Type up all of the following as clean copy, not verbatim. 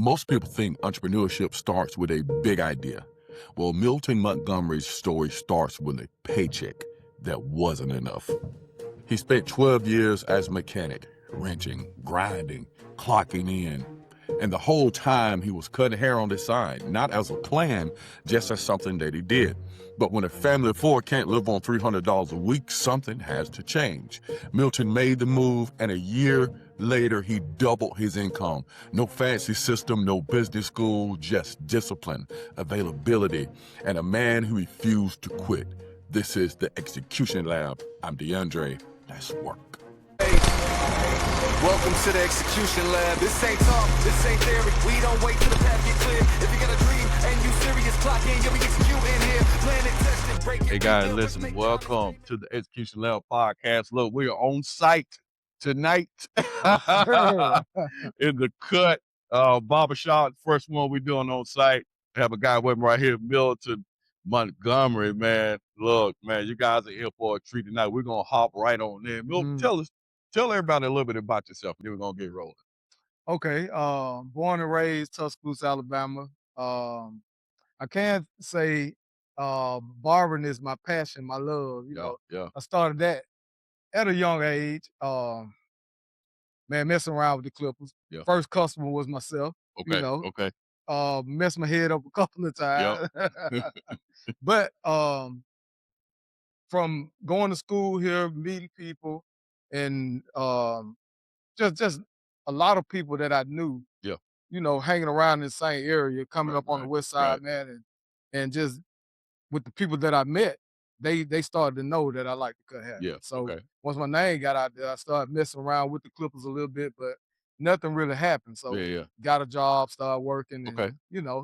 Most people think entrepreneurship starts with a big idea. Well, Milton Montgomery's story starts with a paycheck that wasn't enough. He spent 12 years as a mechanic, wrenching, grinding, clocking in. And the whole time he was cutting hair on the side, not as a plan, just as something that he did. But when a family of four can't live on $300 a week, something has to change. Milton made the move, and a year later, he doubled his income. No fancy system, no business school, just discipline, availability, and a man who refused to quit. This is the Execution Lab. I'm DeAndre. Let's work. Welcome to the Execution Lab. This ain't talk, this ain't theory. We don't wait till the path get clear. If you got a dream and you serious, clock in, you'll be executing here. Plan it, test it, break it. Hey guys, listen, welcome to the Execution Level Podcast. Look, we are on site tonight in the cut barbershop. First one we're doing on site. I have a guy with me right here, Milton Montgomery, man. Look, man, you guys are here for a treat tonight. We're gonna hop right on in. Milton, tell everybody a little bit about yourself, and then we're gonna get rolling. Okay, born and raised Tuscaloosa, Alabama. I can't say barbering is my passion, my love. Yeah. I started that at a young age. Man, messing around with the Clippers. Yeah. First customer was myself. Okay. Okay. Messed my head up a couple of times. But from going to school here, meeting people, and just a lot of people that I knew. Yeah. Hanging around in the same area, coming Right, up on the right, west side, right. man, and just with the people that I met, they started to know that I like to cut hair. Yeah. So Okay. once my name got out there, I started messing around with the Clippers a little bit, but nothing really happened. So Yeah. got a job, started working, and Okay.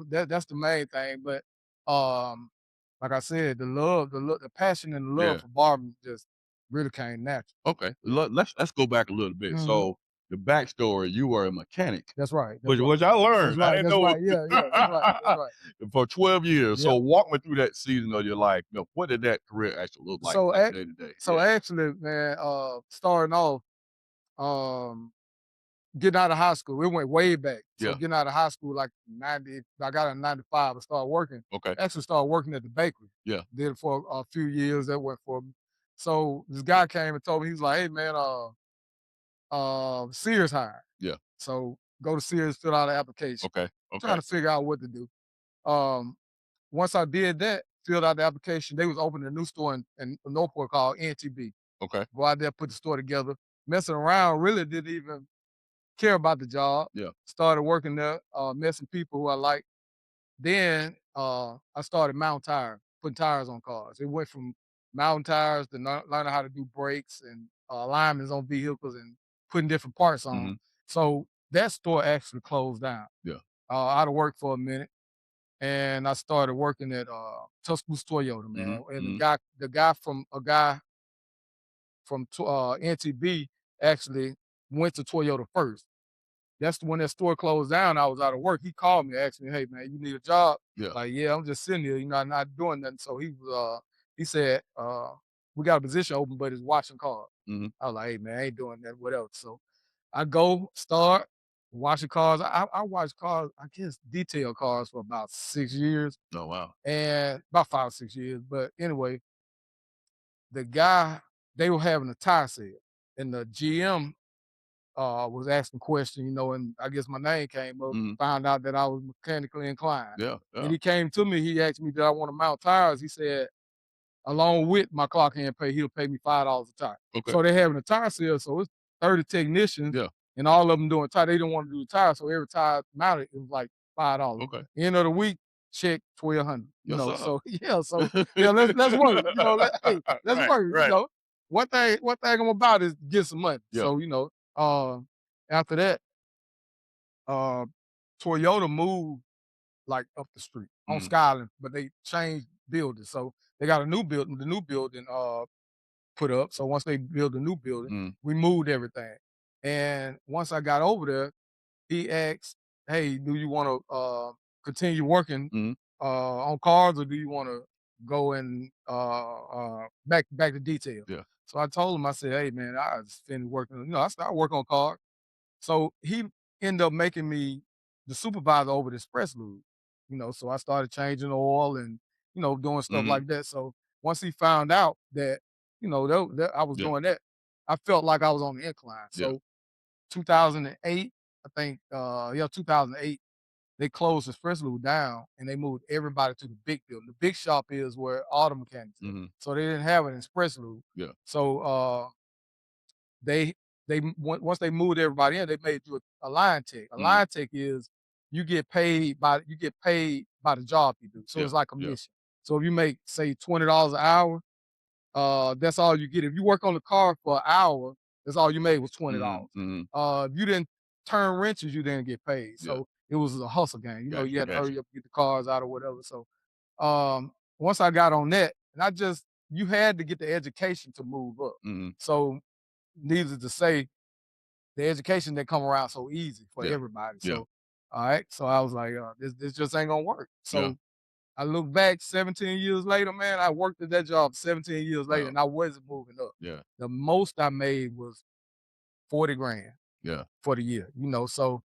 that's the main thing. But like I said, the passion and the love Yeah. for barbering just really came natural. Okay. Let's go back a little bit. Mhm. So the backstory, you were a mechanic. That's right. Which That's right. I learned. That's I right. didn't That's know right. Yeah. That's right. That's right. for 12 years. Yeah. So walk me through that season of your life. What did that career actually look like day to day? So actually, man, starting off, getting out of high school, it went way back. So Yeah. getting out of high school, like 90, I got in 95 and started working. Okay. Actually started working at the bakery. Yeah. Did it for a few years. That went for me. So this guy came and told me, he was like, hey man, Sears hired. Yeah. So go to Sears, fill out an application. Okay. Trying to figure out what to do. Um, Once I did that, filled out the application, they was opening a new store in Northport called NTB. Okay. Go out there, put the store together. Messing around, really didn't even care about the job. Yeah. Started working there, messing people who I like. Then I started Mountain Tire, putting tires on cars. It went from Mountain Tires to learning how to do brakes and alignments on vehicles and putting different parts on. Mhm. So that store actually closed down. Yeah. I had to work for a minute, and I started working at Tuscaloosa Toyota, man. Mhm. And Mhm. the guy from NTB actually went to Toyota first. That's when that store closed down. I was out of work. He called me, asked me, "Hey man, you need a job?" Yeah. Like, yeah, I'm just sitting here, I'm not doing nothing. So he said, we got a position open, but it's washing cars. Mhm. I was like, hey man, I ain't doing that, whatever. So I go start washing cars. I watched cars, I guess detail cars for about 6 years, Oh wow. and about 5 or 6 years. But anyway, the guy, they were having a tire sale, and the GM was asking questions, and I guess my name came up, Mhm. found out that I was mechanically inclined. Yeah. And Yeah. he came to me, he asked me, did I want to mount tires? He said, along with my clock hand pay, he'll pay me $5 a tire. Okay. So they're having a tire sale, so it's 30 technicians, Yeah. and all of them doing tire. They didn't want to do the tire, so every tire mounted, it was like $5. Okay. End of the week, check 1,200. Yes, sir. So let's work. Let's Right, work. right. One thing I'm about is get some money. Yeah. So after that, Toyota moved like up the street on Mhm. Skyland, but they changed buildings. So they got a new building. The new building put up. So once they built a new building, Mhm. we moved everything. And once I got over there, he asked, "Hey, do you want to continue working Mhm. on cars, or do you want to go and back to detail?" Yeah. So I told him, I said, "Hey, man, I just finished working. I started working on cars." So he ended up making me the supervisor over the express lube. So I started changing the oil and doing stuff Mhm. like that. So once he found out that I was Yeah. doing that, I felt like I was on the incline. Yeah. So 2008, I think, 2008, they closed the express lube down and they moved everybody to the big building. The big shop is where all the mechanics at. Mhm. So they didn't have an express lube. Yeah. So they once they moved everybody in, they made you a line tech. A Mhm. line tech is you get paid by the job you do. So Yeah. it's like Yeah. commission. So if you make say $20 an hour, that's all you get. If you work on the car for an hour, that's all you made was Mhm. $20. Mhm. If you didn't turn wrenches, you didn't get paid. Yeah. So it was a hustle game. You Gotcha. had to Gotcha. hurry up, get the cars out or whatever. So once I got on that, and you had to get the education to move up. Mhm. So needless to say, the education that come around so easy for Yeah. everybody. Yeah. So all right, so I was like, this just ain't gonna work. Yeah. So I look back 17 years later, man. I worked at that job 17 years later, Wow. and I wasn't moving up. Yeah. The most I made was 40 grand Yeah. for the year. So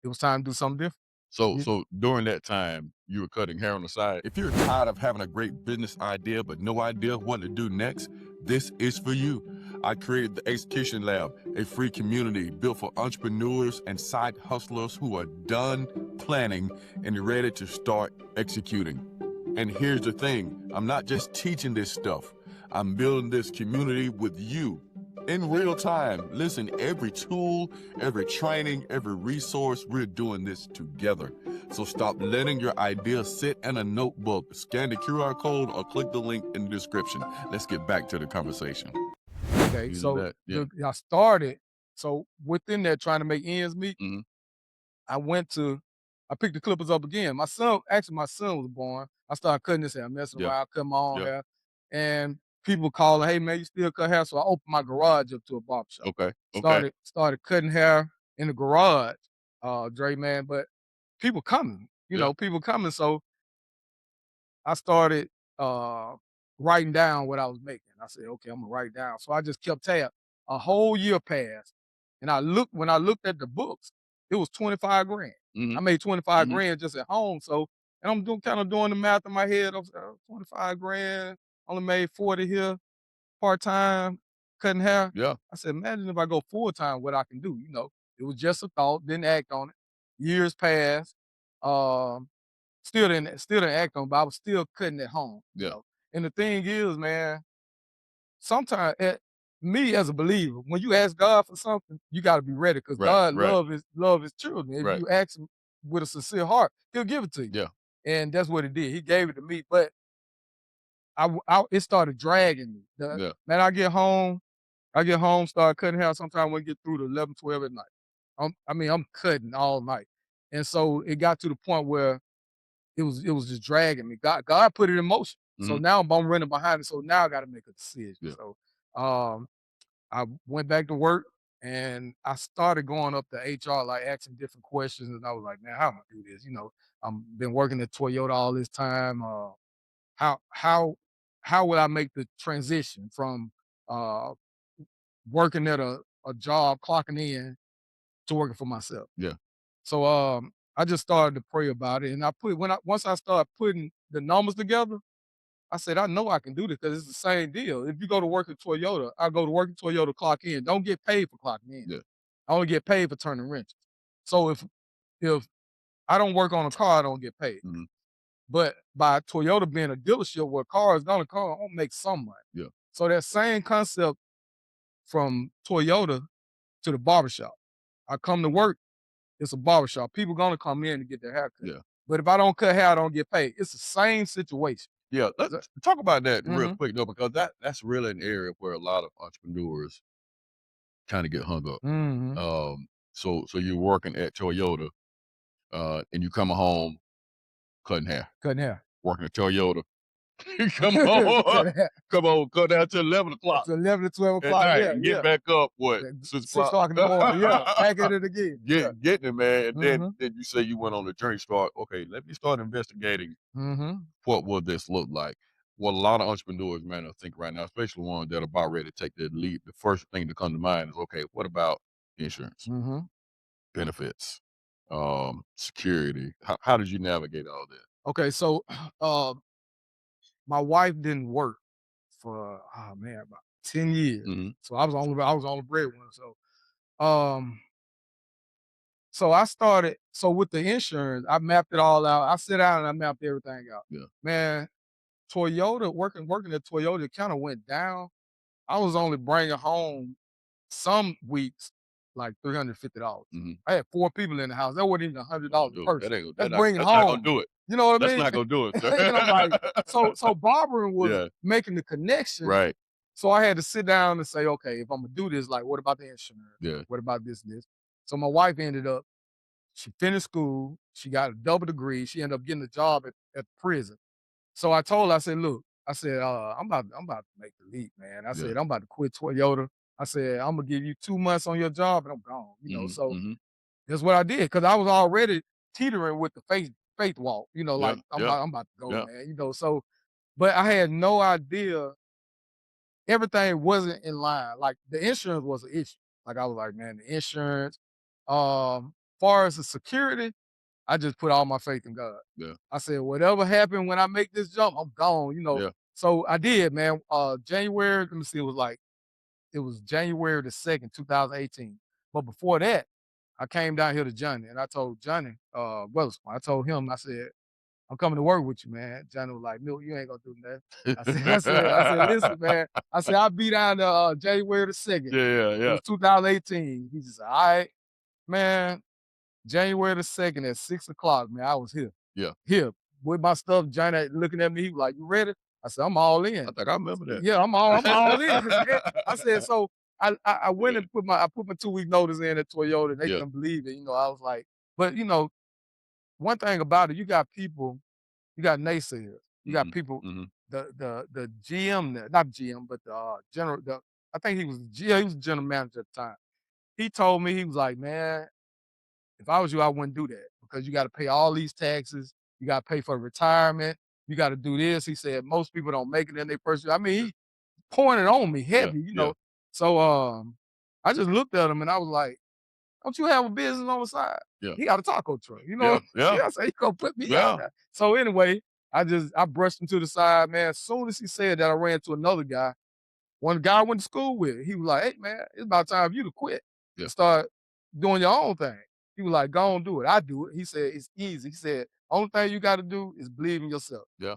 it was time to do something different. So You- so during that time, you were cutting hair on the side? If you're tired of having a great business idea but no idea what to do next, this is for you. I created the Execution Lab, a free community built for entrepreneurs and side hustlers who are done planning and ready to start executing. And here's the thing, I'm not just teaching this stuff. I'm building this community with you in real time. Listen, every tool, every training, every resource, we're doing this together. So stop letting your ideas sit in a notebook. Scan the QR code or click the link in the description. Let's get back to the conversation. Okay, Using so that. Yeah. I started. So within that, trying to make ends meet, Mhm. I picked the clippers up again. My son was born. I started cutting his hair, messing Yeah. around, cutting my own Yeah. hair, and people calling, "Hey man, you still cut hair?" So I opened my garage up to a barber shop. Okay. Okay. Started cutting hair in the garage, Dre man. But people coming, Yeah. people coming. So I started writing down what I was making. I said, okay, I'm gonna write down. So I just kept tab. A whole year passed, and when I looked at the books, it was 25 grand. I Mhm. made 25 Mhm. grand just at home. So, and I'm kind of doing the math in my head. I was 25 grand, only made 40 here, part time, cutting hair. Yeah. I said, imagine if I go full time, what I can do. It was just a thought, didn't act on it. Years passed. Um, still didn't act on it, but I was still cutting at home. Yeah. And the thing is, man, sometimes me as a believer, when you ask God for something, you got to be ready because Right. God Right. love his children. If Right. you ask him with a sincere heart, he'll give it to you. Yeah. And that's what he did. He gave it to me, but it started dragging me. Yeah. Man, I get home, start cutting hair. Sometimes we get through to 11, 12 at night. I'm cutting all night. And so it got to the point where it was just dragging me. God put it in motion. So Mhm. now I'm running behind it. So now I got to make a decision. Yeah. So I went back to work and I started going up to HR, like asking different questions. And I was like, man, how am I do this? I've been working at Toyota all this time. How how how would I make the transition from uh, working at a job, clocking in, to working for myself? Yeah. So I just started to pray about it, and once I started putting the numbers together, I said I know I can do this because it's the same deal. If you go to work at Toyota, I go to work at Toyota, clock in. Don't get paid for clocking in. Yeah. I only get paid for turning wrenches. So if I don't work on a car, I don't get paid. Mhm. But by Toyota being a dealership where cars gonna come, I'm gonna make some money. Yeah. So that same concept from Toyota to the barbershop. I come to work, it's a barbershop. People gonna come in to get their hair cut. Yeah. But if I don't cut hair, I don't get paid. It's the same situation. Yeah. Is Let's talk about that real Mhm. quick though, because that's really an area where a lot of entrepreneurs kind of get hung up. Mhm. So you're working at Toyota, and you come home cutting hair, Cutting hair. working at Toyota. You come home, Cutting hair. cut down to 11 o'clock It's 11 to 12 at o'clock. night Yeah, and yeah. get back up, what, At 6 6 o'clock? o'clock in the morning. Yeah. Back at it again. Yeah. Getting it, man. And then, Mhm. then you say you went on the journey, okay, let me start investigating Mhm. what will this look like. What a lot of entrepreneurs, man, I think right now, especially ones that are about ready to take their leap, the first thing to come to mind is, okay, what about insurance, Mhm. benefits? security. How did you navigate all that? Okay, so uh, my wife didn't work for oh man about 10 years. Mhm. So I was on the breadwinner. Um so I started so with the insurance, I mapped it all out. I sit down and I mapped everything out. Yeah. Man, Toyota working at Toyota kind of went down. I was only bringing home some weeks like $350. Mhm. I had 4 people in the house. That wasn't even $100 a Do it. person. That That's not bringing that's not gonna home. do it. You know what I That's mean? not gonna do it, sir. And I'm like, so barbering was Yeah. making the connection. Right. So I had to sit down and say, okay, if I'm gonna do this, like, what about the insurance? Yeah. What about this and this? So my wife ended up, she finished school, she got a double degree, she ended up getting a job at the prison. So I told her, I said, look, I said, I'm about to make the leap, man. I Yeah. said, I'm about to quit Toyota. I said, I'm gonna give you 2 months on your job and I'm gone. Mhm. So Mhm. that's what I did because I was already teetering with the faith walk. Yeah. Like Yeah. I'm about to go, Yeah. man. So, but I had no idea everything wasn't in line. Like the insurance was an issue. Like I was like, man, the insurance. Far as the security, I just put all my faith in God. Yeah. I said, whatever happened when I make this jump, I'm gone. Yeah. So I did, man. January, let me see, it was January the 2nd, 2018. But before that, I came down here to Johnny and I told Johnny, I told him, I said, I'm coming to work with you, man. Johnny was like, no, you ain't gonna do nothing. I said, listen, man. I said, I'll be down to January the 2nd. Yeah. Yeah. It Yeah. was 2018. He just said, all right, man. January the 2nd at 6 o'clock, man, I was here. Yeah. Here with my stuff. Johnny looking at me, he was like, you ready? I said, I'm all in. I think I remember that. Yeah, I'm all in. Man. I said, so I went and put my 2-week notice in at Toyota. They Yeah. couldn't believe it. I was like, but one thing about it, you got naysayers. You got Mhm. people, Mhm. the GM, not GM, but the general. I think he was he was the general manager at the time. He told me he was like, man, if I was you, I wouldn't do that because you got to pay all these taxes. You got to pay for retirement. You got to do this. He said most people don't make it in their first year. I mean, he pointed on me Yeah. heavy. Yeah. So I just looked at him and I was like, "Don't you have a business on the side?" Yeah. He got a taco truck. Yeah. Yeah. Yeah. So he gonna put me Yeah. out there. So anyway, I brushed him to the side, man. As soon as he said that, I ran to another guy. One guy I went to school with. He was like, "Hey man, it's about time for you to quit Yeah. and start doing your own thing." He was like, "Go on, do it." I do it. He said, "It's easy." He said, "Only thing you got to do is believe in yourself." Yeah.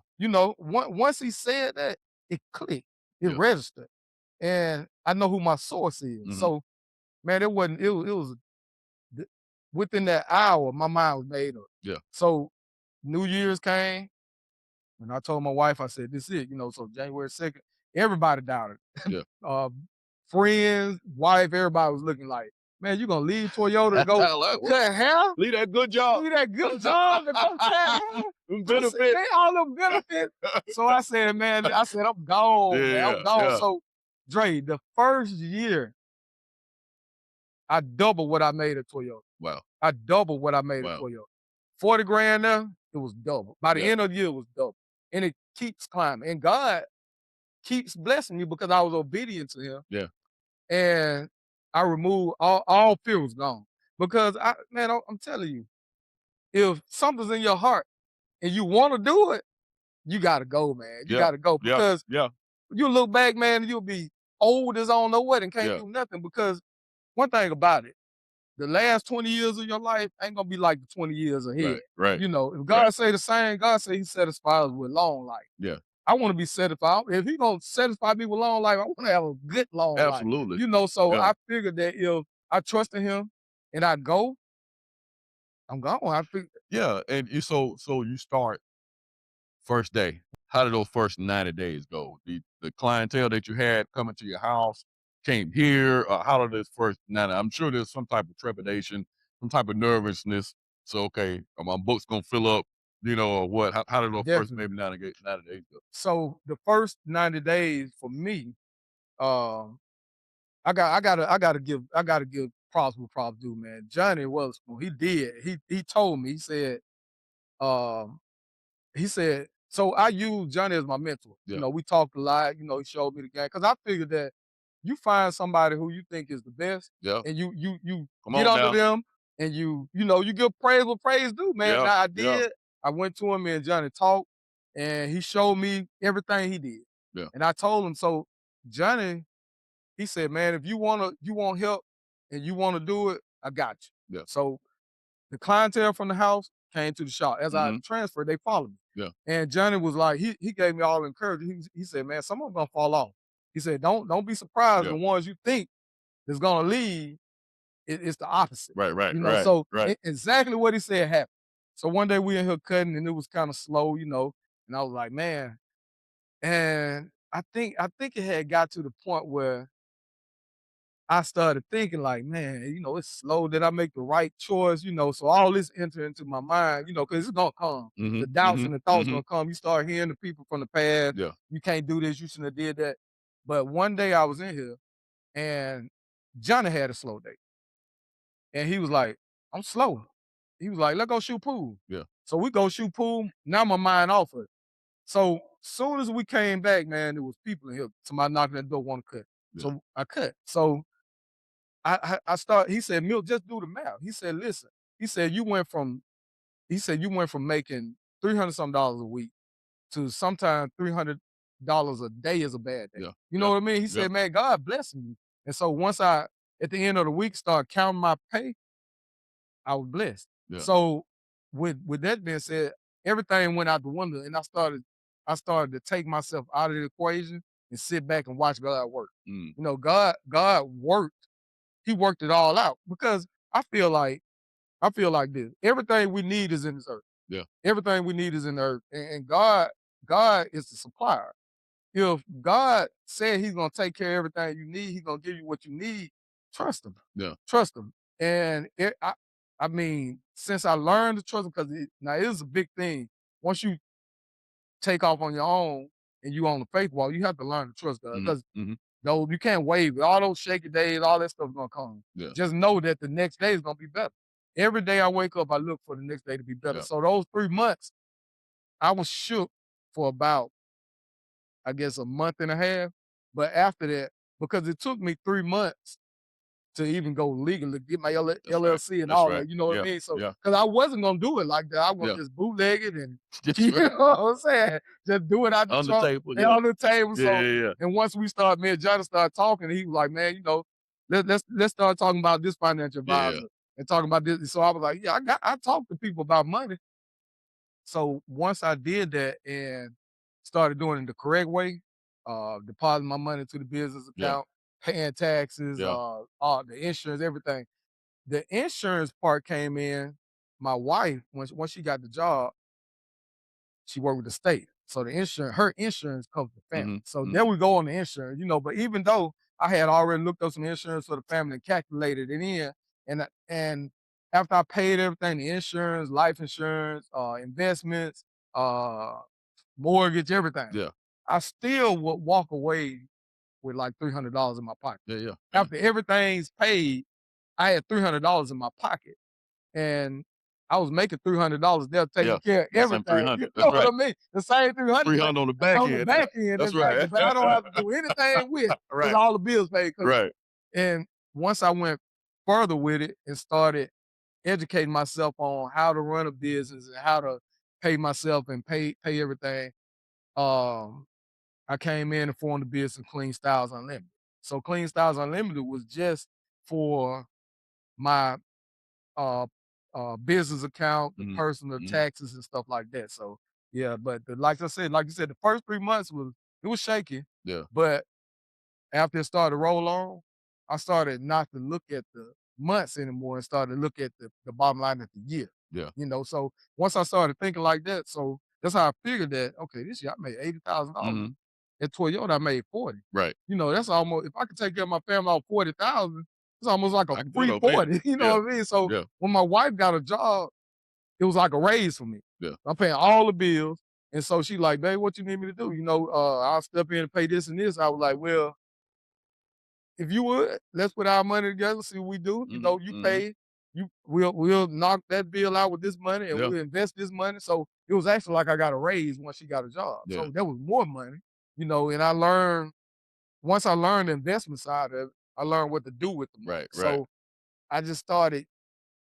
Once he said that, it clicked, it Yeah. registered, and I know who my source is. Mhm. So, man, it wasn't. It was within that hour, my mind was made up. Yeah. So, New Year's came, and I told my wife, I said, "This is it." So January 2nd, everybody doubted. Yeah. uh, Friends, wife, everybody was looking like, man, you gonna leave Toyota to go Like, cut hair? leave that good job. Leave that good job to go cut hair? Them I said, benefits. they all the benefits. So I said, man, I'm gone, man. I'm Yeah. gone. Yeah. So, Dre, the first year, I doubled what I made at Toyota. Wow. I doubled what I made at Wow. Toyota. 40 grand there, it was double. By the Yeah. end of the year, it was double. And it keeps climbing. And God keeps blessing me because I was obedient to him. Yeah. And I removed all fear was gone. Because I'm telling you, if something's in your heart and you want to do it, you gotta go, man. You Yeah. gotta go. Yeah. Because Yeah. you look back, man, and you'll be old as I don't know what and can't Yeah. do nothing. Because one thing about it, the last 20 years of your life ain't gonna be like the 20 years ahead. Right. Right. If God Right. say the same, God say he satisfies us with long life. Yeah. I want to be satisfied. If he gonna satisfy me with long life, I want to have a good long life. Absolutely. So Yeah. I figured that if I trusted him and I go, I'm gone. I figured, Yeah. And so you start first day. How did those first 90 days go? The clientele that you had coming to your house came here. How did this first 90? I'm sure there's some type of trepidation, some type of nervousness. So, okay, are my books going to fill up, or what? How did those first definitely. maybe 90 days go? So the first 90 days for me, um, I gotta give props where props due, man. Johnny was he did. He told me, um, he said, so I use Johnny as my mentor. Yeah. We talked a lot, he showed me the game. Cause I figured that you find somebody who you think is the best Yeah. and you Come get on under now. them and you give praise what praise do, man. And Yeah, I yeah, did. I went to him, and Johnny talked, and he showed me everything he did. yeah, And I told him, so Johnny, he said, man, if you want help and you wanna do it, I got you. yeah. So the clientele from the house came to the shop. As I Mhm. transferred, they followed me. Yeah, And Johnny was like, he gave me all the encouragement. He said, man, some of them gonna fall off. He said, don't be surprised. yeah. The ones you think is gonna leave, it's the opposite. Right, right, You know, right, so right. exactly what he said happened. So one day we in here cutting and it was kind of slow, and I was like, man. And I think it had got to the point where I started thinking like, man, it's slow. Did I make the right choice? So all this entered into my mind, because it's gonna come. The Mhm, doubts mhm, and the thoughts mhm. gonna come. You start hearing the people from the past. Yeah, You can't do this. You shouldn't have did that. But one day I was in here and Johnny had a slow day, and he was like, "I'm slow." He was like, "Let's go shoot pool." yeah, So we go shoot pool. Now my mind off of it. So soon as we came back, man, there was people in here. Somebody knocking at the door, want to cut. yeah, So I cut. So I start. He said, "Milt, just do the math." He said, "Listen." He said, "You went from making $300 a week to sometimes $300 a day is a bad day." yeah, You know yeah, what I mean? He yeah, said, "Man, God bless me." And so once at the end of the week, start counting my pay, I was blessed. yeah. So with that being said, everything went out the window, and I started to take myself out of the equation and sit back and watch God work. Mm, God worked. He worked it all out because I feel like this. Everything we need is in this earth. yeah, Everything we need is in the earth. And God is the supplier. If God said he's gonna take care of everything you need, he's gonna give you what you need, trust him. yeah, Trust him. And I mean, since I learned to trust him, because now it is a big thing. Once you take off on your own and you on the faith wall, you have to learn to trust God. mhm, Because mhm. though you can't wave. All those shaky days, all that stuff gonna come. Yeah, Just know that the next day is gonna be better. Every day I wake up, I look for the next day to be better. yeah, So those 3 months, I was shook for about, I guess, a month and a half. But after that, because it took me 3 months to even go legal to get my that's right, LLC and that's all right. that. You know what I Yeah, mean? So, yeah, because I wasn't gonna do it like that, I was yeah. gonna just bootleg it and That's you right. know what I'm saying, just do it out the On the trunk table, and yeah. on the table. Yeah, So, yeah, yeah. and once me and Johnny started talking, he was like, "Man, let's start talking about this financial Yeah, yeah. advisor and talking about this." So I was like, "Yeah, I talk to people about money." So once I did that and started doing it the correct way, depositing my money to the business Yeah, account, paying taxes, yeah. all the insurance, everything. The insurance part came in. My wife, once she got the job, she worked with the state. So her insurance covers the family. Mhm, So there mhm. we go on the insurance, but even though I had already looked up some insurance for the family and calculated it in, and after I paid everything, the insurance, life insurance, investments, uh, mortgage, everything, Yeah, I still would walk away with like $300 in my pocket. yeah, yeah, yeah. After everything's paid, I had $300 in my pocket, and I was making $300 there taking Yeah. care of The same everything. You 300. That's know what right. I mean? The same 300, but 300 on the back on the end now. back end, That's exactly. right. But I don't have to do anything with because Right, all the bills paid. right. And once I went further with it and started educating myself on how to run a business and how to pay myself and pay everything, um, I came in and formed the business Clean Styles Unlimited. So Clean Styles Unlimited was just for my uh business account, the Mhm, personal mhm. taxes and stuff like that. So yeah, but like you said, the first 3 months it was shaky, Yeah, but after it started to roll on, I started not to look at the months anymore and started to look at the bottom line at the year. yeah. So once I started thinking like that, so that's how I figured that, okay, this year I made $80,000. Mhm. At 12 years old, I made 40. Right. That's almost, if I could take care of my family off 40,000, it's almost like a I can do it free over here. 40. You know Yeah, what I mean? So yeah, when my wife got a job, it was like a raise for me. yeah, I'm paying all the bills. And so she like, babe, what you need me to do? I'll step in and pay this and this. I was like, well, if you would, let's put our money together, see what we do. Mhm, You mhm. pay, we'll knock that bill out with this money and Yeah, we'll invest this money. So it was actually like I got a raise once she got a job. yeah. So there was more money, and I learned once I learned the investment side of it, I learned what to do with the money. Right, right. So I just started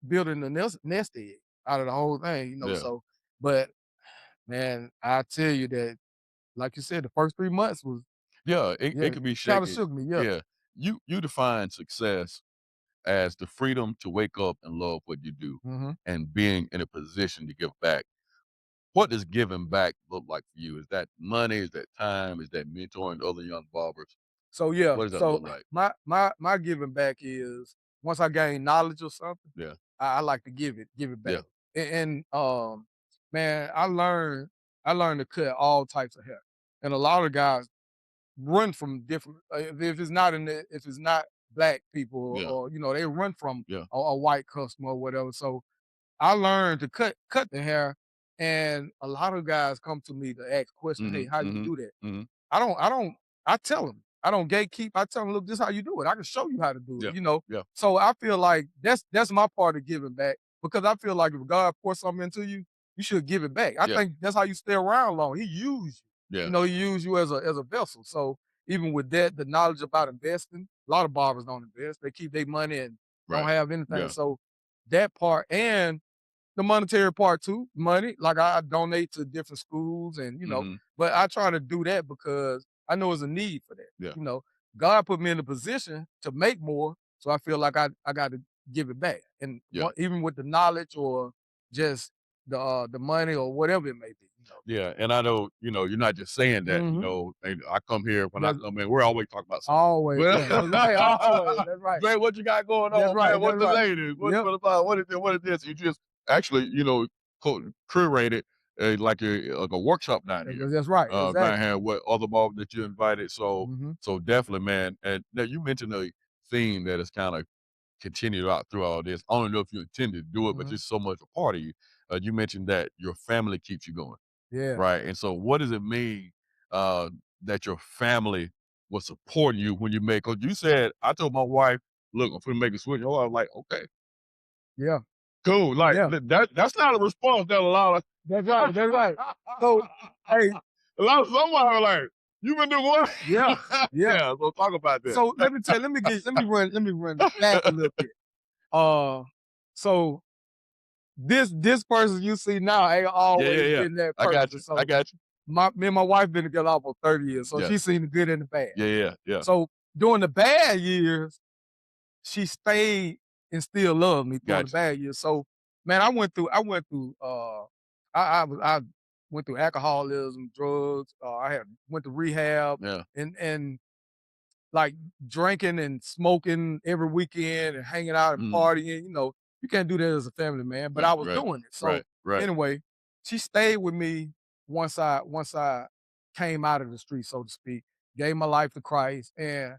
building a nest egg out of the whole thing, Yeah. so, but man, I tell you that, like you said, the first 3 months was, Yeah, it yeah, can be kinda shaky. shook me, yeah. Yeah. You define success as the freedom to wake up and love what you do Mhm. and being in a position to give back. What does giving back look like for you? Is that money? Is that time? Is that mentoring other young barbers? So, yeah, What does that so look like? my giving back is once I gain knowledge of something, Yeah. I like to give it Yeah. back. And man, I learned to cut all types of hair, and a lot of guys run from different. If it's not black people Yeah. or they run from Yeah. a white customer or whatever. So I learned to cut the hair, and a lot of guys come to me to ask questions. Hey, Mhm. how you Mhm. do that? Mhm. I tell them. I don't gatekeep. I tell them, look, this is how you do it. I can show you how to do Yeah. it. Yeah. So I feel like that's my part of giving back because I feel like if God pours something into you, you should give it back. I Yeah. think that's how you stay around long. He used you. Yeah. He used you as a vessel. So even with that, the knowledge about investing, a lot of barbers don't invest. They keep their money and don't Right. have anything. Yeah. So that part and the monetary part too, money. Like I donate to different schools and Mhm. but I try to do that because I know there's a need for that. Yeah. God put me in a position to make more, so I feel like I got to give it back. And Yeah. even with the knowledge or just the money or whatever it may be. Yeah, and I know, you're not just saying that, Mhm. and I come here, when I That's come in, we're always talking about something. always, yeah, that's right, always, that's right, Man, what you got going that's on, right, man? What that's the right. ladies? Yep, What is it? What is this? You just actually, curated like a workshop down here. that's right, Down exactly. here with other barbers that you invited. So Mhm, so definitely, man. And now you mentioned a theme that is kind of continued out through all this. I don't know if you intended to do it, but mhm, just so much a part of you. You mentioned that your family keeps you going. yeah, Right, and so what does it mean, uh, that your family was supporting you when you made? Because you said, "I told my wife, look, I'm finna make a switch." Oh, I was like, "Okay, yeah, cool." Like, yeah. that's not a response that a lot of That's right. That's right. So, hey, a lot of someone are like, "You been doing what?" yeah, yeah. Yeah, so talk about that. So let me run it back a little bit. Uh, so this person you see now ain't Yeah, yeah, always yeah. been that I got person. you. I So got you. me and my wife been together almost 30 years, so Yeah. she's seen the good and the bad. Yeah, yeah, yeah. So during the bad years, she stayed and still loved me during the Got you. bad years. So man, I went through alcoholism, drugs. I had went to rehab Yeah. and like drinking and smoking every weekend and hanging out and Mhm. partying. You can't do that as a family man, but Right, I was right, doing it. So right, right. anyway, she stayed with me once I came out of the street, so to speak, gave my life to Christ. And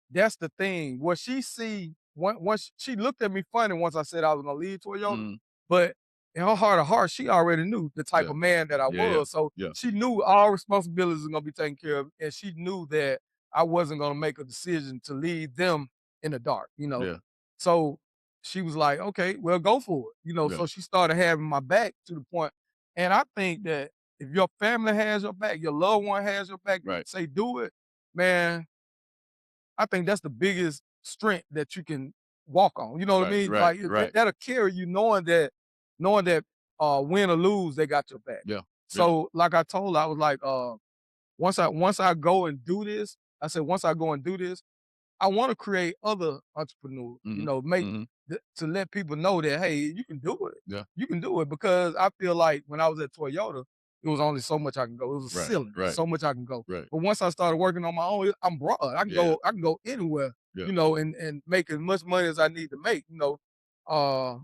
that's the thing. What she see once she looked at me funny once I said I was gonna leave Toyota, Mhm. but in her heart of hearts, she already knew the type Yeah. of man that I Yeah, yeah, was. So yeah. she knew all responsibilities were gonna be taken care of, and she knew that I wasn't gonna make a decision to leave them in the dark. Yeah, So she was like, okay, well, go for it. yeah. So she started having my back to the point. And I think that if your family has your back, your loved one has your back, Right, say do it, man, I think that's the biggest strength that you can walk on. You know what I right, mean? right, Like right. that'll carry you knowing that win or lose, they got your back. Yeah, yeah. So like I told her, I was like, once I go and do this, I said, once I go and do this, I want to create other entrepreneurs, Mhm, make mhm. to let people know that, hey, you can do it. Yeah. You can do it because I feel like when I was at Toyota, it was only so much I can go. It was a Right, ceiling, right, so much I can go. right. But once I started working on my own, I'm broad. I can Yeah, go. I can go anywhere, yeah, and make as much money as I need to make. Because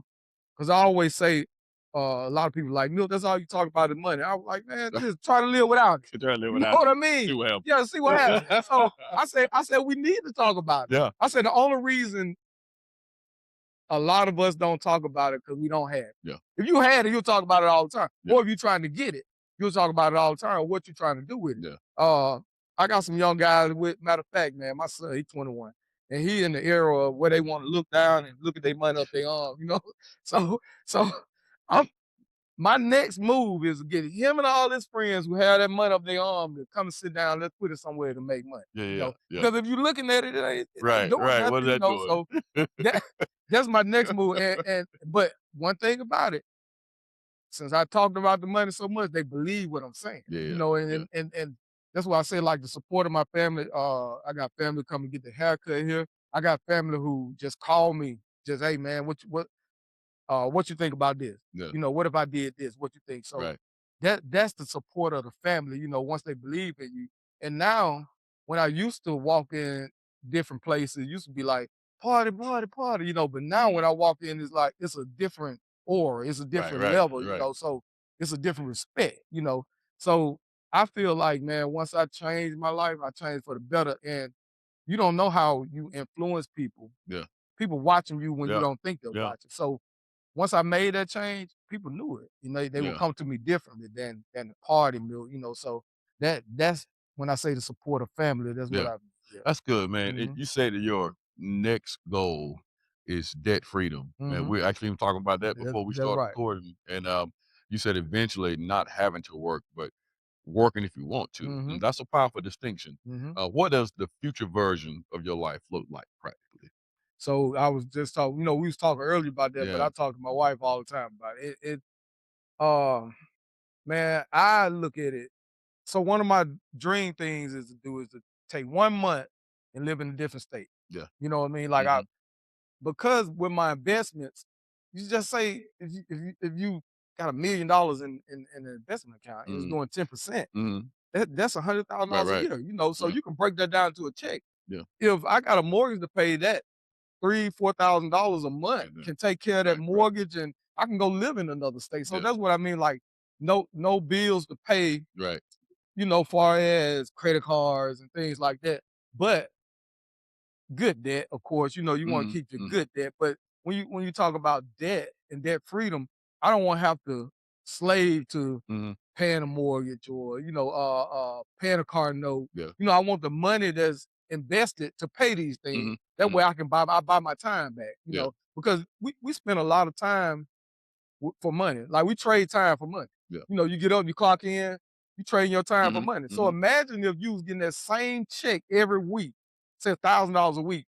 I always say, a lot of people like, Milt, that's all you talk about is money. I was like, man, just try to live without it. you try to live You know without what it. I See mean? what happens. Yeah, see what happens. So I said we need to talk about it. Yeah, I said the only reason a lot of us don't talk about it because we don't have it. yeah, If you had it, you'll talk about it all the time. yeah, Or if you're trying to get it, you'll talk about it all the time. What you're trying to do with it. yeah, I got some young guys with. Matter of fact, man, my son, he's 21, and he in the era of where they want to look down and look at their money up their arm. So I'm my next move is to get him and all his friends who have that money up their arm to come and sit down. Let's put it somewhere to make money. yeah, yeah, yeah. Because if you're looking at it, it ain't Right, doing right. What nothing. is that So doing? that that's my next move. But one thing about it, since I talked about the money so much, they believe what I'm saying. You Yeah, know, yeah, and that's why I say like the support of my family. I got family come and get the haircut here. I got family who just call me, just hey man, what you think about this? yeah, You know, what if I did this? What you think? So right, that's the support of the family, you know, once they believe in you. And now when I used to walk in different places, it used to be like party, party, party, you know, but now when I walk in, it's like it's a different aura, it's a right, different right, level, you right. know, so it's a different respect, you know. So I feel like, man, once I changed my life, I changed for the better. And you don't know how you influence people. Yeah, People watching you when you yeah, don't think they're yeah, watching. So once I made that change, people knew it. You know, they would yeah, come to me differently than the party meal, you know. So that's when I say the support of family, that's what yeah. I yeah. That's good, man. Mhm. You said that your next goal is debt freedom, and Mhm. we're actually even talking about that That's before we that's started right. recording. And you said eventually not having to work, but working if you want to, and Mhm. that's a powerful distinction. Mhm. What does the future version of your life look like practically? So I was just talking, you know, we was talking earlier about that, but Yeah, I talk to my wife all the time about it. Uh man, I look at it. So one of my dream things is to take 1 month and live in a different state. yeah, You know what I mean? Like I hmm, because with my investments, you just say if you got $1 million in an investment account and it's hmm, doing 10%, hmm, that's $100,000 right, a right, year, you know. So yeah, you can break that down to a check. yeah, If I got a mortgage to pay, that $3,000-4,000 a month yeah, yeah, can take care of that right, right, mortgage, and I can go live in another state. So yeah, that's what I mean. Like no bills to pay, right, you know, far as credit cards and things like that. But good debt, of course, you know, you want hmm, to keep your hmm, good debt. But when you talk about debt and debt freedom, I don't want to have to slave to hmm, paying a mortgage or, you know, paying a car note. yeah, You know, I want the money that's invested to pay these things. hmm, That hmm, way I buy my time back, you yeah, know, because we spend a lot of time for money. Like we trade time for money. yeah, You know, you get up, you clock in, you trade your time for hmm, money. So hmm, imagine if you was getting that same check every week, say $1,000 a week,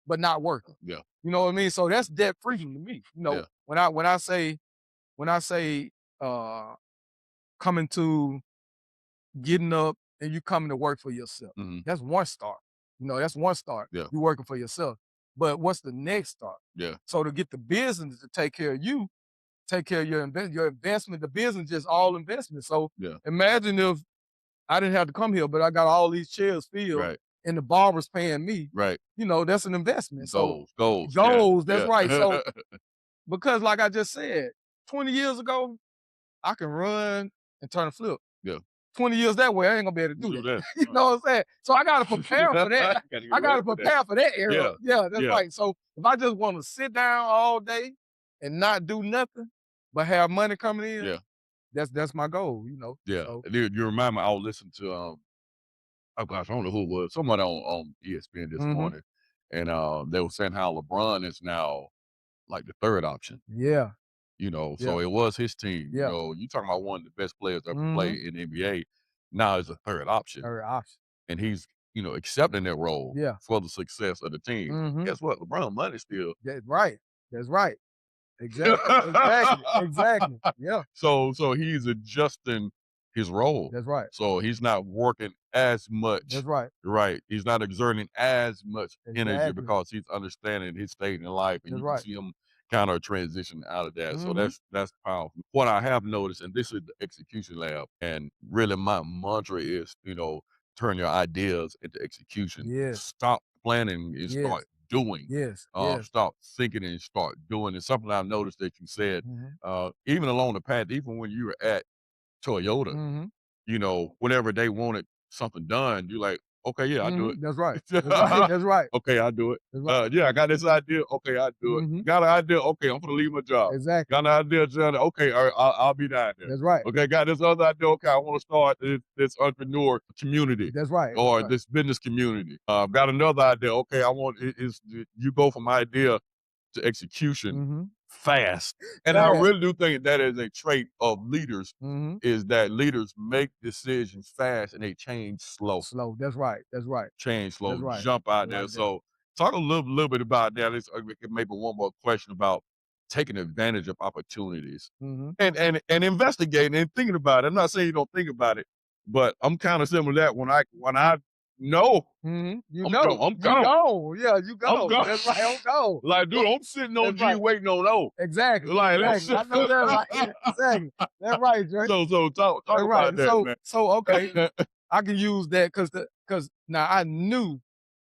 but not working. yeah, You know what I mean? So that's debt freedom to me. You know, yeah, when I say uh coming to getting up and you coming to work for yourself. hmm, That's one start. You know, that's one start. yeah, You working for yourself. But what's the next start? yeah, So to get the business to take care of you, take care of your investment. The business just all investment. So yeah, imagine if I didn't have to come here, but I got all these chairs filled right, and the barber's paying me. right. You know, that's an investment. So Goals, goals, yeah, goals, that's yeah, right. So because like I just said, 20 years ago, I can run and turn a flip. yeah. 20 years that way, I ain't gonna be able to do Do that. that. You know what I'm saying? So I gotta prepare for that. Gotta get I ready gotta for that. prepare for that era. Yeah, Yeah, that's yeah, right. So if I just want to sit down all day and not do nothing, but have money coming in, yeah, that's my goal, you know. yeah. So Dude, you remind me, I was listening to oh gosh, I don't know who it was. Somebody on ESPN this mhm. morning, and they were saying how LeBron is now like the third option. Yeah, You know, yeah, so it was his team. You yeah. know, you talking about one of the best players ever play Mhm. in the NBA. Now is a third option, Third option. and he's accepting that role Yeah. for the success of the team. Mhm. Guess what? LeBron money still. That's right. That's right. Exactly. Exactly. Yeah. So he's adjusting his role. That's right. So he's not working as That's much, right. right? He's not exerting as much energy Exactly. because he's understanding his state in life, and That's you can right. see him kind of transition out of that. So Mhm. that's powerful. What I have noticed, and this is the execution lab, and really my mantra is, turn your ideas into execution. Yes. Stop planning and Yes. start doing. Yes. Yes. Stop thinking and start doing. It's something I've noticed that you said, Mhm. even along the path, even when you were at Toyota, Mhm. whenever they wanted something done, you're like, okay, yeah, I do it. Mhm. That's right. That's right. That's right. Okay, I do it. That's right. Yeah, I got this idea. Okay, I do it. Mhm. Got an idea. Okay, I'm gonna leave my job. Exactly. Got an idea, Johnny. Okay, all right, I'll be down there. That's right. Okay, got this other idea. Okay, I want to start this entrepreneur community That's right. That's or right. this business community. Got another idea. Okay, I want is you go from idea to execution Mhm. fast. And I Fast. really do think that is a trait of leaders Mhm. is that leaders make decisions fast and they change slow, Slow. That's right. That's right. That's right. jump out I there. like that. So Talk a little bit about that. Let's maybe one more question about taking advantage of opportunities Mm-hmm. and investigating and thinking about it. I'm not saying you don't think about it, but I'm kind of similar to that. When I know Mm-hmm. You I'm know, gone, I'm you gone. go. Yeah, you I'm go. gone. That's right. I'm go. Like, dude, I'm sitting on That's G right. waiting on O. Exactly. Like, Exactly. I know that. Right. Yeah, exactly. That's right, Dre. so talk That's about right. that, man. So okay, I can use that because now I knew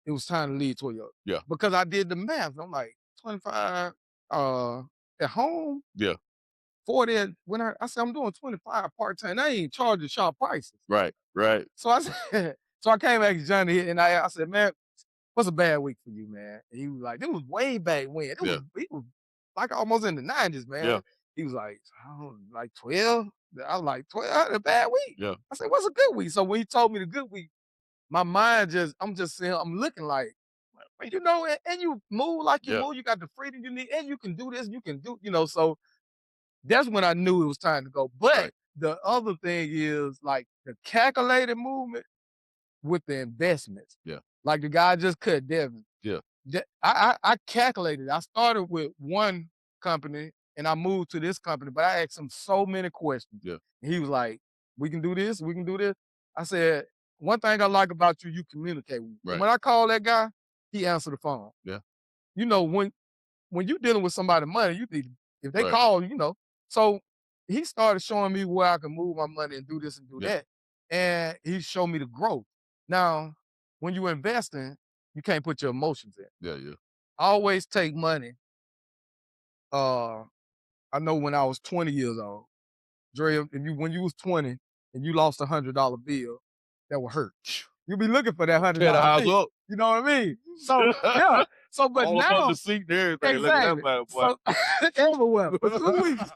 it was time to leave Toyota. Yeah. Because I did the math. I'm like 25 at home, Yeah. 40 when I said I'm doing 25 part-time. I ain't charging sharp prices. Right. So I said, so I came back to Johnny and I said, man, what's a bad week for you, man? And he was like, it was way back when. It Yeah. was like almost in the 90s, man. Yeah. He was like, oh, like 12. I was like, 12, I had a bad week. Yeah. I said, what's a good week? So when he told me the good week, my mind I'm just saying, I'm looking like, you know, and you move like you Yeah. move, you got the freedom you need, and you can do this, you can do, so that's when I knew it was time to go. But Right. the other thing is like the calculated movement with the investments. Yeah. Like the guy just cut Devin. Yeah. I calculated. I started with one company and I moved to this company, but I asked him so many questions. Yeah. And he was like, we can do this, we can do this. I said, one thing I like about you, you communicate with me. Right. And when I call that guy, he answered the phone. Yeah. You know, when you're dealing with somebody money, you need, if they Right. call, So he started showing me where I can move my money and do this and do Yeah. that. And he showed me the growth. Now, when you're investing, you can't put your emotions in. Yeah. Yeah. I always take money. I know when I was 20 years old, Dre, when you was 20 and you lost $100 bill, that would hurt. You'll be looking for that $100 Tear the house bill. up. You know what I mean? So yeah. So but All up now on the seat and everything. Look at that bad boy. so, everywhere for 2 weeks.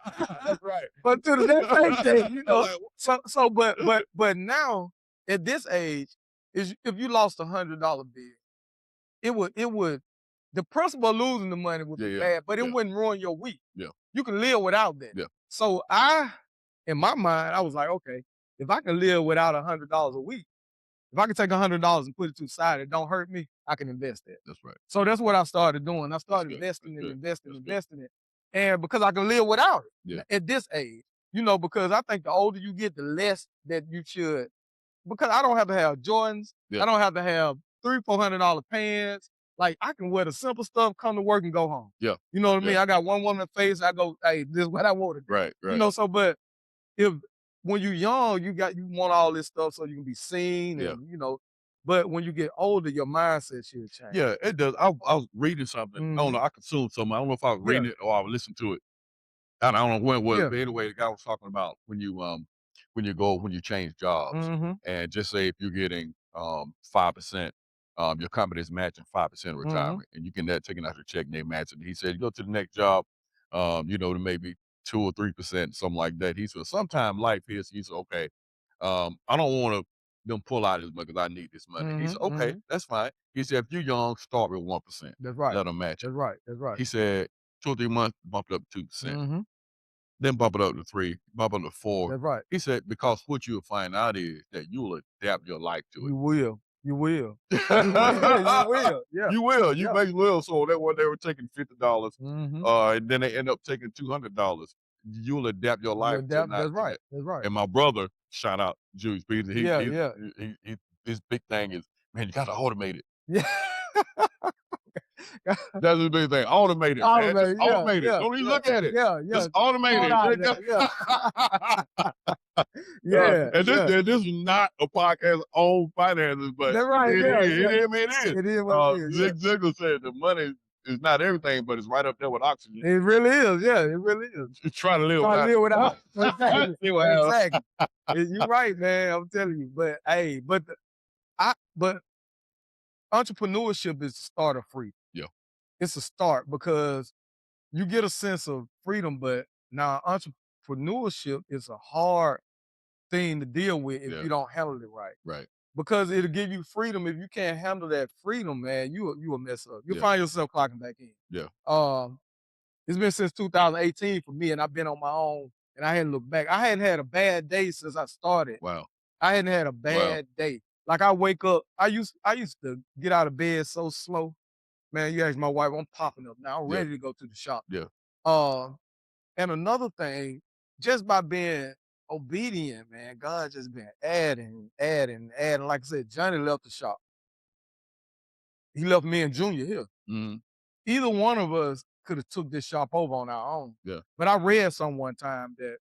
That's right. But to the next payday, Like, but now at this age, is if you lost $100 bill, it would the principle of losing the money would Yeah, be yeah, bad, but it yeah. wouldn't ruin your week. Yeah. You can live without that. Yeah. So in my mind, I was like, okay, if I can live without $100 a week, if I can take $100 and put it to the side, it don't hurt me, I can invest it. That's right. So that's what I started doing. I started good. investing That's and good. investing it. And because I can live without it Yeah. at this age, because I think the older you get, the less that you should, because I don't have to have Jordans. Yeah. I don't have to have $300-400 pants. Like I can wear the simple stuff, come to work and go home. Yeah. You know what I mean? Yeah. I got one woman face, I go, hey, this is what I wanted. Right. Right. So but if when you're young, you want all this stuff so you can be seen Yeah. and but when you get older, your mindset should change. Yeah, it does. I was reading something. I don't know. I consumed something. I don't know if I was reading it or I was listening to it. I don't know when it was, Yeah. but anyway, the guy was talking about when you change jobs, Mm-hmm. and just say if you're getting 5%, your company is matching 5% of retirement, and you can taking out your check and they match it. He said you go to the next job, to maybe 2 or 3%, something like that. He said sometime life is. He said okay, I don't want to them pull out as much because I need this money. He said okay, that's fine. He said if you're young, start with 1%. That's right. Let them match it. That's right. That's right. He said 2 or 3 months, bump it up to 2%. Mm-hmm. Then bump it up to 3, bump it up to 4. That's right. He said, because what you'll find out is that you will adapt your life to it. You will. You will. You will. Yeah. You will. You Yeah. may will. So that when they were taking $50, Mm-hmm. and then they end up taking $200, you'll adapt your life to That's not right. that. That's right. And my brother, shout out Julius Peter, Yeah. his big thing is, man, you got to automate it. Yeah. That's his big thing. Automate it, man. Just automate it. Don't even look at it. Yeah. Just automate it. Yeah. And this is not a podcast on finances, but That's right. it Yeah. is. It is what it is. Zig Ziglar said the money is not everything, but it's right up there with oxygen. It really is. Yeah, it really is. Just trying to live without. Exactly. See what happens. Exactly. You're right, man. I'm telling you. But hey, but entrepreneurship is the start of freedom. Yeah. It's a start because you get a sense of freedom, but now entrepreneurship is a hard thing to deal with if you don't handle it right. Right. Because it'll give you freedom. If you can't handle that freedom, man, you will mess up. You'll find yourself clocking back in. Yeah. It's been since 2018 for me, and I've been on my own, and I hadn't looked back. I hadn't had a bad day since I started. Wow. I hadn't had a bad day. Like I wake up, I used to get out of bed so slow. man, you ask my wife, I'm popping up now. I'm Yeah. ready to go to the shop. Yeah. And another thing, just by being obedient, man, God just been adding, adding, adding. Like I said, Johnny left the shop. He left me and Junior here. Mhm. Either one of us could have took this shop over on our own. Yeah. But I read some one time that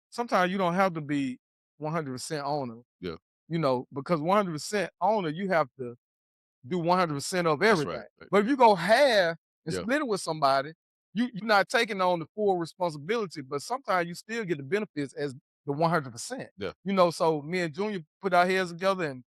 sometimes you don't have to be 100% owner, Yeah. you know, because 100% owner, you have to do 100% of That's everything. right. But if you go half and Yeah. split it with somebody, you're not taking on the full responsibility, but sometimes you still get the benefits as the 100%. Yeah. You know, so me and Junior put our heads together, and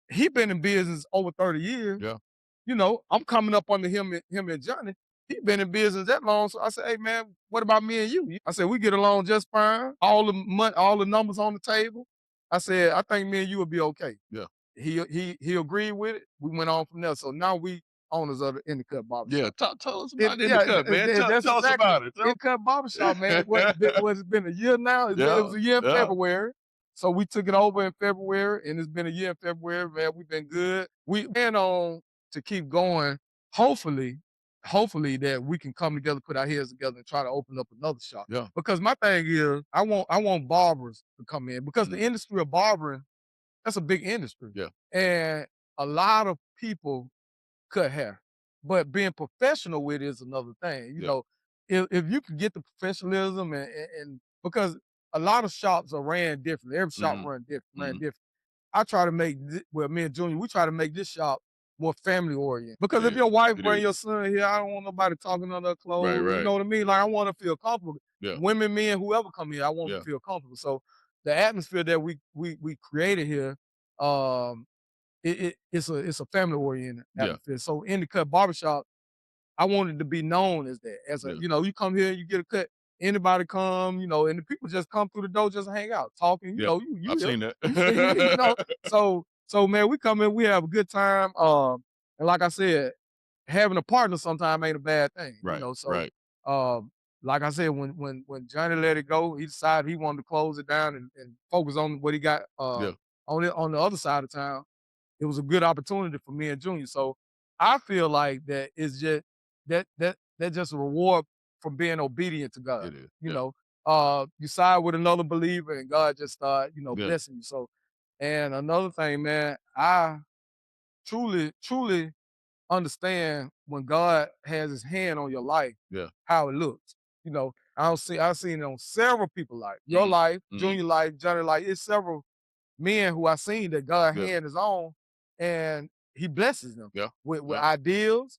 he been in business over 30 years. Yeah. You know, I'm coming up under him and Johnny. He been in business that long. So I said, hey man, what about me and you? I said, we get along just fine. All the money, all the numbers on the table. I said, I think me and you will be okay. Yeah. He agreed with it. We went on from there. So now we owners of the In the Cut Yeah. Barbershop. Tell us about it in the Yeah, cut, man. that's Tell us exactly about it. In the Cut Barbershop, man. It's been a year now. It Yeah. was a year in Yeah. February. So we took it over in February, and it's been a year in February, man. We've been good. We plan on to keep going. Hopefully that we can come together, put our heads together, and try to open up another shop. Yeah. Because my thing is, I want barbers to come in because the Mhm. industry of barbering, that's a big industry. Yeah. And a lot of people cut hair, but being professional with it is another thing. You Yeah. know, if you can get the professionalism and because a lot of shops are ran different. Every shop Mhm. ran Mhm. different. I try to make well, me and Junior, we try to make this shop more family oriented. Because if Yeah, your wife it bring is. your son here, I don't want nobody talking on their clothes. You Right. know what I mean? Like I want to feel comfortable. Yeah. Women, men, whoever come here, I want Yeah. to feel comfortable. So the atmosphere that we created here, um, it's a family oriented Yeah. atmosphere. So In the Cut Barbershop, I wanted to be known as that. As a, Yeah. you know, you come here, you get a cut. Anybody come, you know, and the people just come through the door, just hang out, talking. You Yeah. know, you I've here, seen that. you know. So man, we come in, we have a good time. And like I said, having a partner sometimes ain't a bad thing. You Right. know, so Right. like I said, when Johnny let it go, he decided he wanted to close it down and focus on what he got Yeah. on the other side of town. It was a good opportunity for me and Junior. So I feel like that is just that just a reward from being obedient to God. It is. You Yeah. know, you side with another believer and God just start, Yeah. blessing you. So, and another thing, man, I truly understand when God has his hand on your life, Yeah. how it looks. You know, I've seen it on several people's life, your Mhm. life, Mhm. Junior life, Johnny life. It's several men who I seen that God Yeah. hand is on, and He blesses them Yeah. with Yeah. ideas.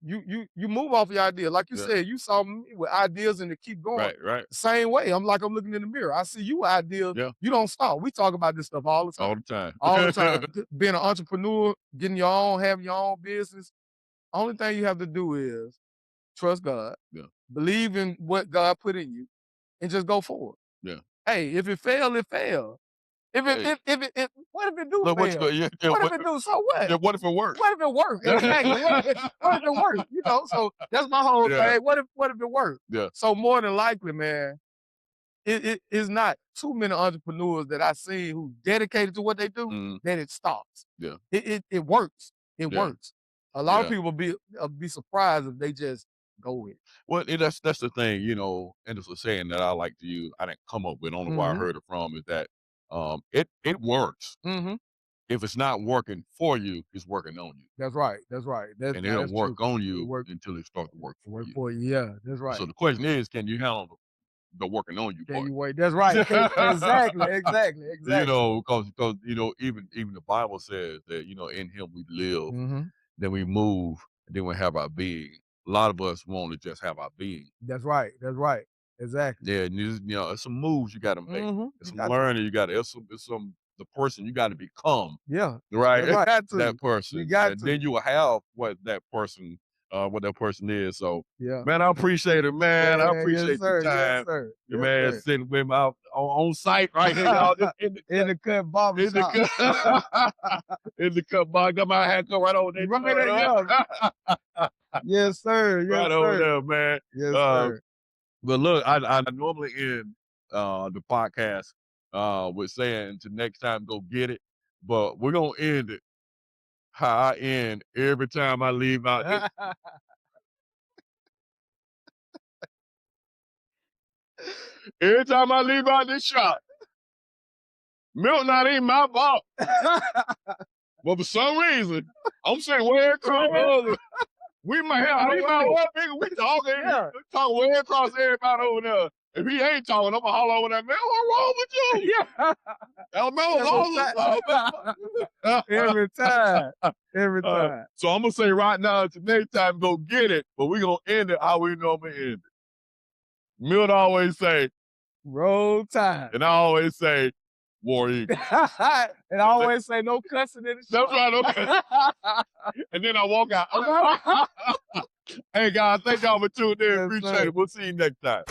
You move off your idea, like you Yeah. said. You saw me with ideas and to keep going. Right. Same way, I'm looking in the mirror. I see you with ideas. Yeah. You don't stop. We talk about this stuff all the time. All the time. All the time. Being an entrepreneur, getting your own, having your own business. Only thing you have to do is trust God, Yeah. believe in what God put in you, and just go forward. Yeah. Hey, if it fail, it fail. If it, Hey. what if it do Look, what you fail? go? Yeah. What if it do? So what? Yeah. What if it works? What if it work? Exactly. What if it work? You know, so that's my whole Yeah. thing. What if it work? Yeah. So more than likely, man, it is not too many entrepreneurs that I see who dedicated to what they do Mhm. that it stops. Yeah. It works. It Yeah. works. A lot of Yeah. people be surprised if they just go with it. Well, that's the thing, and it's a saying that I like to use. I didn't come up with. Only where I Mm-hmm. heard it from is that it works. Mm-hmm. If it's not working for you, it's working on you, That's right. That's right. and it'll That's true. work on It you work until it starts to work for you. for you. Yeah, that's right. So the question is, can you handle the working on you Can part? you wait? That's right. Exactly. Because even the Bible says that in Him we live, Mm-hmm. then we move, and then we have our being. A lot of us want to just have our being. That's right. Exactly. Yeah, and it's some moves you got to make. Mm-hmm. It's You some got to. learning you got to. It's some the person you got to become. Yeah. Right, That's right. Got that to. You person, got and to. then you will have what that person is. So, Yeah. man, I appreciate it, man. I Yes, appreciate the sir. Yes, time, sir. Yes, man. sir. Sitting with me out on site right here, y'all. Just in the In cut, the cut in the barbershop. cut, in the cut. Bar, got my hat cut right over there, Right there, yeah. Yes, sir. Yes, right over sir. there, man. Yes, Uh, sir. but look, I normally end the podcast with saying, "Until next time, go get it." But we're gonna end it how I end every time I leave out this. Every time I leave out this shop, Milton not even my fault. But for some reason, I'm sitting way across the other. We might have, we talking, talking way across everybody over there. If he ain't talking, I'm gonna holler over there, man, what's wrong with you? Yeah. Every time. Every time. So I'm gonna say right now, it's next time, go get it, but we gonna end it how we normally end it. Milt always say, Roll time. and I always say, War Eagle. And I always say no cussing in the shop. That's right, okay. And then I walk out. Hey guys, thank y'all for tuning in. Yes, Appreciate sir. it. We'll see you next time.